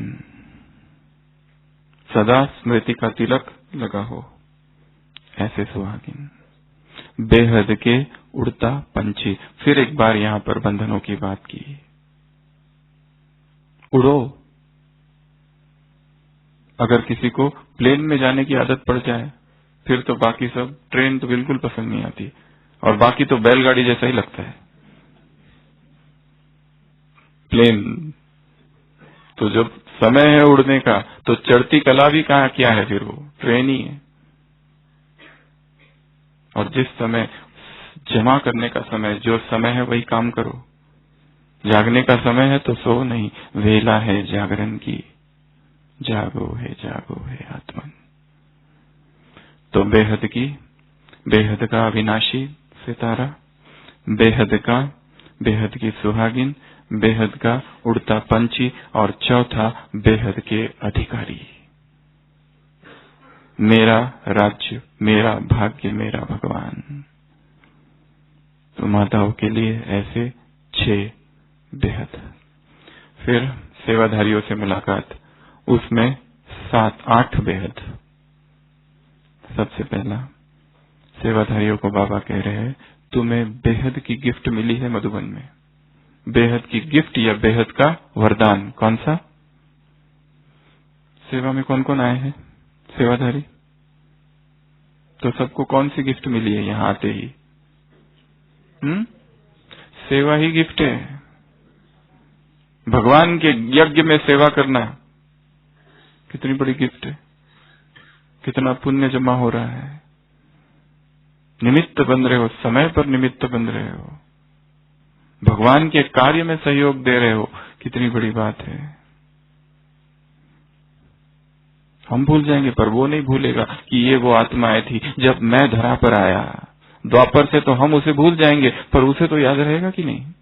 सदा स्मृति का तिलक लगा हो, ऐसे सुहागिन। बेहद के उड़ता पंछी, फिर एक बार यहाँ पर बंधनों की बात की। उड़ो। अगर किसी को प्लेन में जाने की आदत पड़ जाए फिर तो बाकी सब, ट्रेन तो बिल्कुल पसंद नहीं आती, और बाकी तो बैलगाड़ी जैसा ही लगता है। प्लेन तो जब समय है उड़ने का तो चढ़ती कला भी कहाँ क्या है, फिर वो ट्रेन ही है। और जिस समय जमा करने का समय, जो समय है वही काम करो। जागने का समय है तो सो नहीं, वेला है जागरण की, जागो है आत्मन। तो बेहद का अविनाशी सितारा, बेहद की सुहागिन, बेहद का उड़ता पंछी, और चौथा बेहद के अधिकारी। मेरा राज्य, मेरा भाग्य, मेरा भगवान। तो माताओं के लिए ऐसे 6 बेहद। फिर सेवाधारियों से मुलाकात, उसमें 7-8 बेहद। सबसे पहला सेवाधारियों को बाबा कह रहे हैं, तुम्हें बेहद की गिफ्ट मिली है मधुबन में। बेहद की गिफ्ट या बेहद का वरदान कौन सा? सेवा में कौन कौन आए हैं सेवाधारी? तो सबको कौन सी गिफ्ट मिली है यहाँ आते ही? सेवा ही गिफ्ट है। भगवान के यज्ञ में सेवा करना कितनी बड़ी गिफ्ट है, कितना पुण्य जमा हो रहा है। निमित्त बन रहे हो, समय पर निमित्त बन रहे हो, भगवान के कार्य में सहयोग दे रहे हो, कितनी बड़ी बात है। हम भूल जाएंगे पर वो नहीं भूलेगा कि ये वो आत्माएं थी जब मैं धरा पर आया। द्वापर से तो हम उसे भूल जाएंगे पर उसे तो याद रहेगा कि नहीं।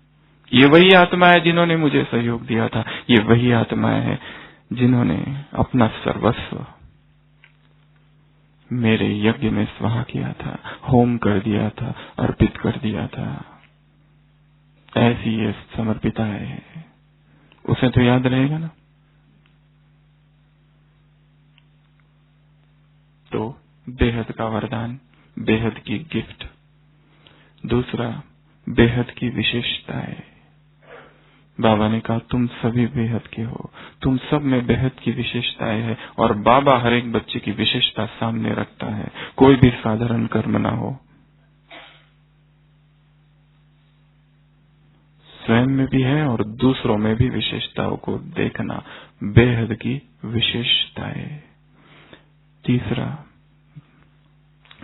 ये वही आत्मा है जिन्होंने मुझे सहयोग दिया था, ये वही आत्माएं है जिन्होंने अपना सर्वस्व मेरे यज्ञ में स्वाहा किया था, होम कर दिया था, अर्पित कर दिया था। ऐसी ये समर्पिता है, उसे तो याद रहेगा ना। तो बेहद का वरदान, बेहद की गिफ्ट। दूसरा, बेहद की विशेषताएं। बाबा ने कहा तुम सभी बेहद के हो, तुम सब में बेहद की विशेषताएं है। और बाबा हर एक बच्चे की विशेषता सामने रखता है, कोई भी साधारण कर्म ना हो। स्वयं में भी है और दूसरों में भी विशेषताओं को देखना, बेहद की विशेषताएं। तीसरा,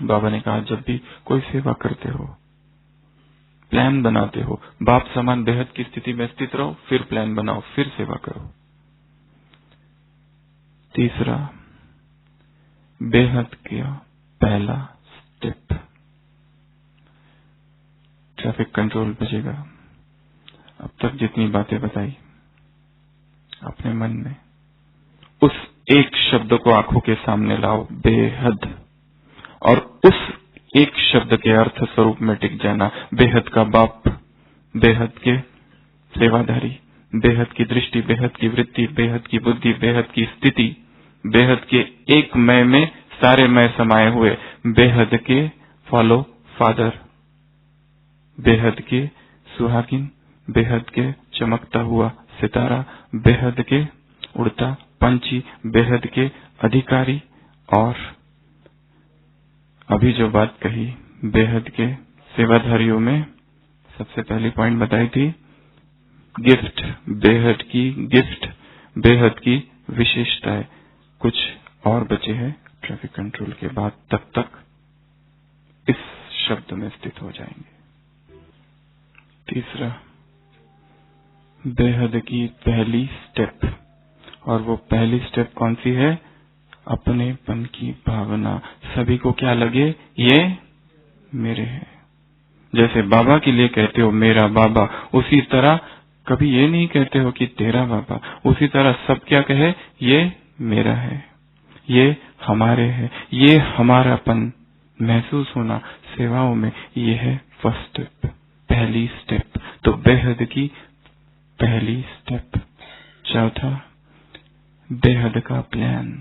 बाबा ने कहा जब भी कोई सेवा करते हो, प्लान बनाते हो, बाप समान बेहद की स्थिति में स्थित रहो, फिर प्लान बनाओ, फिर सेवा करो। तीसरा, बेहद का पहला स्टेप। ट्रैफिक कंट्रोल बजेगा। अब तक जितनी बातें बताई अपने मन में, उस एक शब्द को आंखों के सामने लाओ, बेहद, और उस एक शब्द के अर्थ स्वरूप में टिक जाना। बेहद का बाप, बेहद के सेवाधारी, बेहद की दृष्टि, बेहद की वृत्ति, बेहद की बुद्धि, बेहद की स्थिति, बेहद के एक मैं में सारे मैं समाये हुए, बेहद के फॉलो फादर, बेहद के सुहागिन, बेहद के चमकता हुआ सितारा, बेहद के उड़ता पंछी, बेहद के अधिकारी। और अभी जो बात कही बेहद के सेवाधारियों में, सबसे पहली पॉइंट बताई थी गिफ्ट, बेहद की गिफ्ट, बेहद की विशेषताएं। कुछ और बचे हैं ट्रैफिक कंट्रोल के बाद, तब तक इस शब्द में स्थित हो जाएंगे। तीसरा, बेहद की पहली स्टेप। और वो पहली स्टेप कौन सी है? अपनेपन की भावना। सभी को क्या लगे, ये मेरे हैं। जैसे बाबा के लिए कहते हो मेरा बाबा, उसी तरह कभी ये नहीं कहते हो कि तेरा बाबा। उसी तरह सब क्या कहे, ये मेरा है, ये हमारे है, ये हमारापन महसूस होना सेवाओं में, ये है फर्स्ट स्टेप, पहली स्टेप। तो बेहद की पहली स्टेप। चौथा, बेहद का प्लान।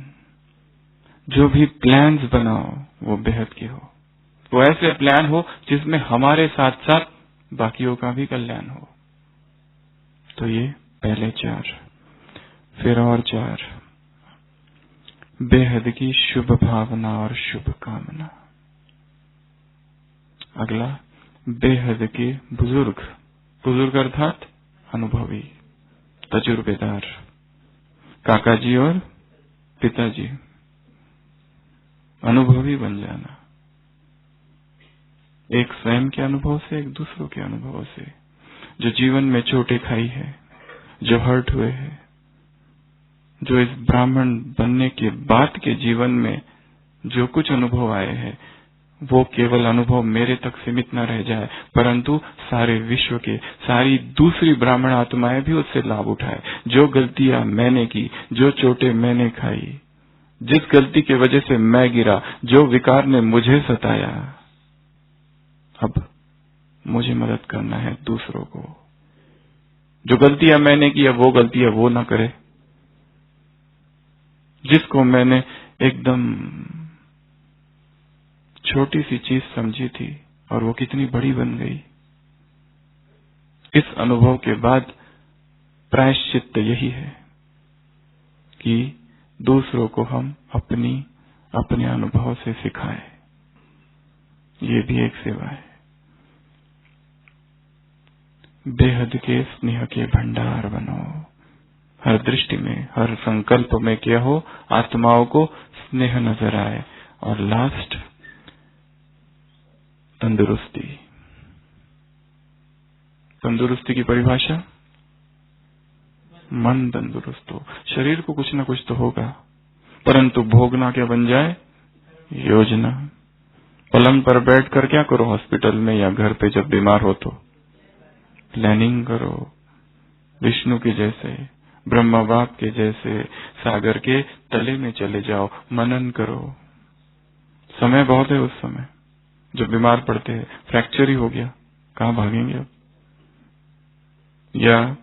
जो भी प्लान्स बनाओ वो बेहद के हो, वो ऐसे प्लान हो जिसमें हमारे साथ साथ बाकियों का भी कल्याण हो। तो ये पहले 4, फिर और 4, बेहद की शुभ भावना और शुभ कामना। अगला, बेहद के बुजुर्ग, बुजुर्ग अर्थात अनुभवी, तजुर्बेदार, काका जी और पिताजी, अनुभवी बन जाना, एक स्वयं के अनुभव से, एक दूसरों के अनुभव से, जो जीवन में चोटें खाई है, जो हर्ट हुए हैं, जो इस ब्राह्मण बनने के बाद के जीवन में जो कुछ अनुभव आए हैं, वो केवल अनुभव मेरे तक सीमित न रह जाए, परंतु सारे विश्व के, सारी दूसरी ब्राह्मण आत्माएं भी उससे लाभ उठाए। जो गलतियां मैंने की, जो चोटें मैंने खाई, जिस गलती की वजह से मैं गिरा, जो विकार ने मुझे सताया, अब मुझे मदद करना है दूसरों को। जो गलतियां मैंने की, अब वो गलतियां वो ना करे। जिसको मैंने एकदम छोटी सी चीज समझी थी और वो कितनी बड़ी बन गई। इस अनुभव के बाद प्रायश्चित्त यही है कि दूसरों को हम अपने अनुभव से सिखाएं। ये भी एक सेवा है। बेहद के स्नेह के भंडार बनो। हर दृष्टि में, हर संकल्प में क्या हो, आत्माओं को स्नेह नजर आए। और लास्ट, तंदुरुस्ती। तंदुरुस्ती की परिभाषा, मन तंदुरुस्त हो। शरीर को कुछ ना कुछ तो होगा, परंतु भोगना क्या बन जाए, योजना। पलंग पर बैठकर क्या करो हॉस्पिटल में या घर पे जब बीमार हो तो प्लानिंग करो। विष्णु के जैसे, ब्रह्मा बाप के जैसे सागर के तले में चले जाओ, मनन करो। समय बहुत है उस समय जब बीमार पड़ते हैं, फ्रैक्चर ही हो गया, कहां भागेंगे अब। या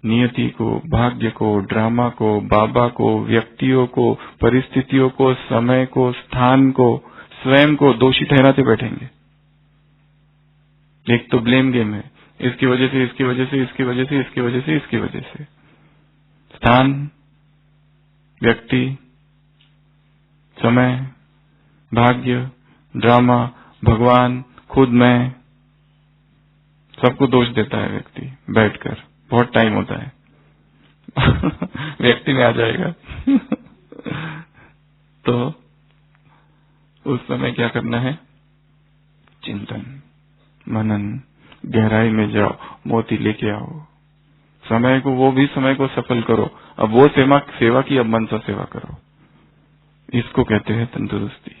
नियति को, भाग्य को, ड्रामा को, बाबा को, व्यक्तियों को, परिस्थितियों को, समय को, स्थान को, स्वयं को दोषी ठहराते बैठेंगे। एक तो ब्लेम गेम है, इसकी वजह से, इसकी वजह से, इसकी वजह से, इसकी वजह से, इसकी वजह से। स्थान, व्यक्ति, समय, भाग्य, ड्रामा, भगवान, खुद मैं, सबको दोष देता है व्यक्ति बैठकर। बहुत टाइम होता है व्यक्ति में आ जाएगा तो उस समय क्या करना है, चिंतन, मनन, गहराई में जाओ, मोती लेके आओ। समय को, वो भी समय को सफल करो। अब वो सेवा की, अब मन से सेवा करो। इसको कहते हैं तंदुरुस्ती।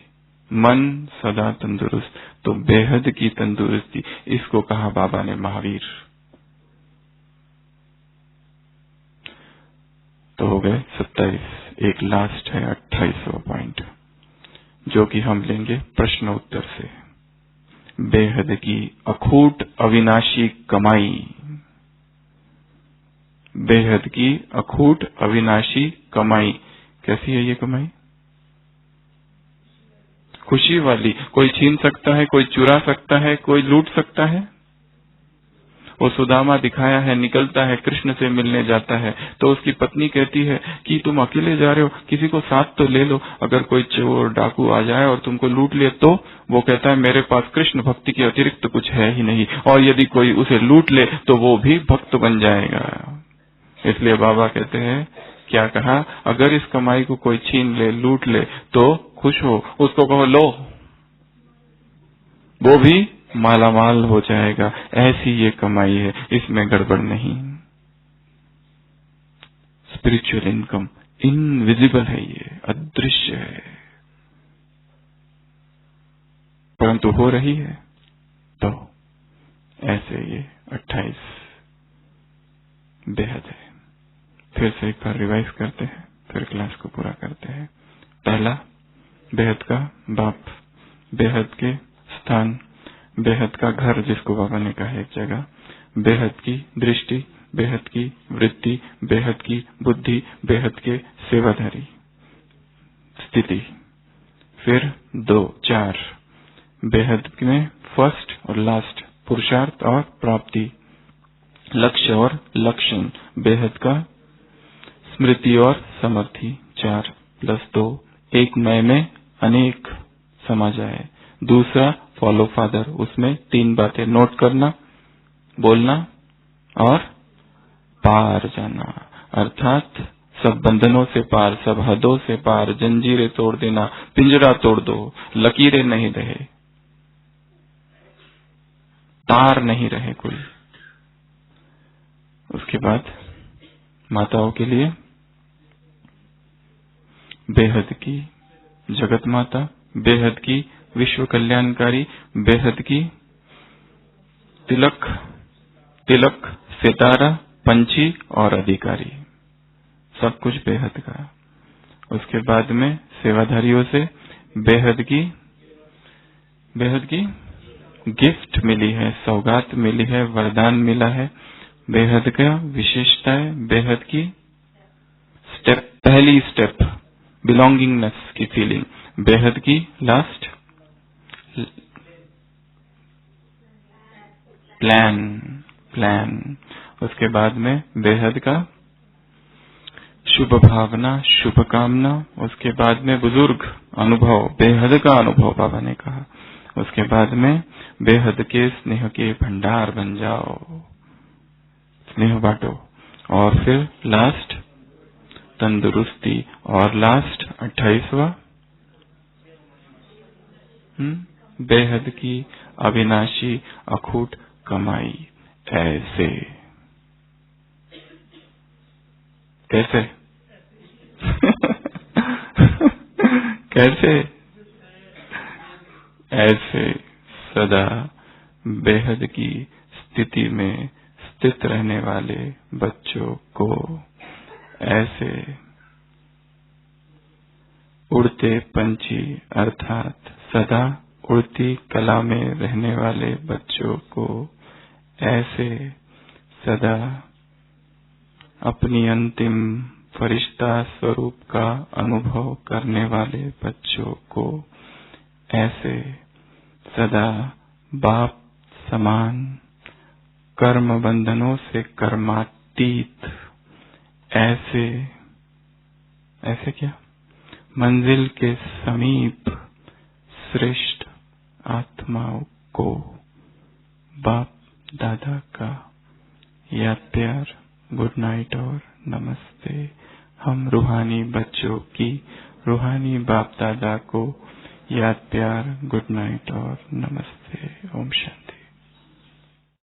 मन सदा तंदुरुस्त, तो बेहद की तंदुरुस्ती, इसको कहा बाबा ने महावीर। तो हो गए 27। एक लास्ट है 28वां पॉइंट, जो कि हम लेंगे प्रश्न उत्तर से। बेहद की अखूट अविनाशी कमाई। बेहद की अखूट अविनाशी कमाई। कैसी है ये कमाई? खुशी वाली। कोई छीन सकता है, कोई चुरा सकता है, कोई लूट सकता है। वो सुदामा दिखाया है, निकलता है, कृष्ण से मिलने जाता है, तो उसकी पत्नी कहती है कि तुम अकेले जा रहे हो, किसी को साथ तो ले लो, अगर कोई चोर डाकू आ जाए और तुमको लूट ले तो। वो कहता है मेरे पास कृष्ण भक्ति के अतिरिक्त कुछ है ही नहीं, और यदि कोई उसे लूट ले तो वो भी भक्त बन जाएगा। इसलिए बाबा कहते हैं, क्या कहा, अगर इस कमाई को कोई छीन ले, लूट ले तो खुश हो, उसको कहो लो, वो भी मालामाल हो जाएगा। ऐसी ये कमाई है, इसमें गड़बड़ नहीं। स्पिरिचुअल इनकम इनविजिबल है, ये अदृश्य है, परंतु हो रही है। तो ऐसे ये 28 बेहद है। फिर से एक बार रिवाइज करते हैं, फिर क्लास को पूरा करते हैं। पहला, बेहद का बाप, बेहद के स्थान, बेहद का घर, जिसको बाबा ने कहा एक जगह, बेहद की दृष्टि, बेहद की वृत्ति, बेहद की बुद्धि, बेहद के सेवाधारी स्थिति। फिर 2, 4 बेहद में फर्स्ट और लास्ट, पुरुषार्थ और प्राप्ति, लक्ष्य और लक्षण, बेहद का स्मृति और समर्थि। 4 + 2, एक मैं में अनेक समा जाए। दूसरा फॉलो फादर, उसमें 3 बातें नोट करना, बोलना और पार जाना, अर्थात सब बंधनों से पार, सब हदों से पार, जंजीरें तोड़ देना, पिंजरा तोड़ दो, लकीरें नहीं रहे, तार नहीं रहे कोई। उसके बाद माताओं के लिए बेहद की जगत माता, बेहद की विश्व कल्याणकारी, बेहद की तिलक, तिलक, सितारा, पंछी और अधिकारी, सब कुछ बेहद का। उसके बाद में सेवाधारियों से बेहद की गिफ्ट मिली है, सौगात मिली है, वरदान मिला है। बेहद का विशेषताएं, बेहद की स्टेप, पहली स्टेप बिलोंगिंगनेस की फीलिंग, बेहद की लास्ट प्लान। उसके बाद में बेहद का शुभ भावना, शुभ कामना। उसके बाद में बुजुर्ग अनुभव, बेहद का अनुभव बाबा ने कहा। उसके बाद में बेहद के स्नेह के भंडार बन जाओ, स्नेह बांटो। और फिर लास्ट तंदुरुस्ती, और लास्ट 28वां बेहद की अविनाशी अखूट कमाई। ऐसे कैसे कैसे ऐसे सदा बेहद की स्थिति में स्थित रहने वाले बच्चों को, ऐसे उड़ते पंछी अर्थात सदा उड़ती कला में रहने वाले बच्चों को, ऐसे सदा अपनी अंतिम फरिश्ता स्वरूप का अनुभव करने वाले बच्चों को, ऐसे सदा बाप समान कर्म बंधनों से कर्मातीत, ऐसे क्या मंजिल के समीप श्रेष्ठ आत्माओं को बाप दादा का याद प्यार, गुड नाइट और नमस्ते। हम रूहानी बच्चों की रूहानी बाप दादा को याद प्यार, गुड नाइट और नमस्ते। ओम शांति।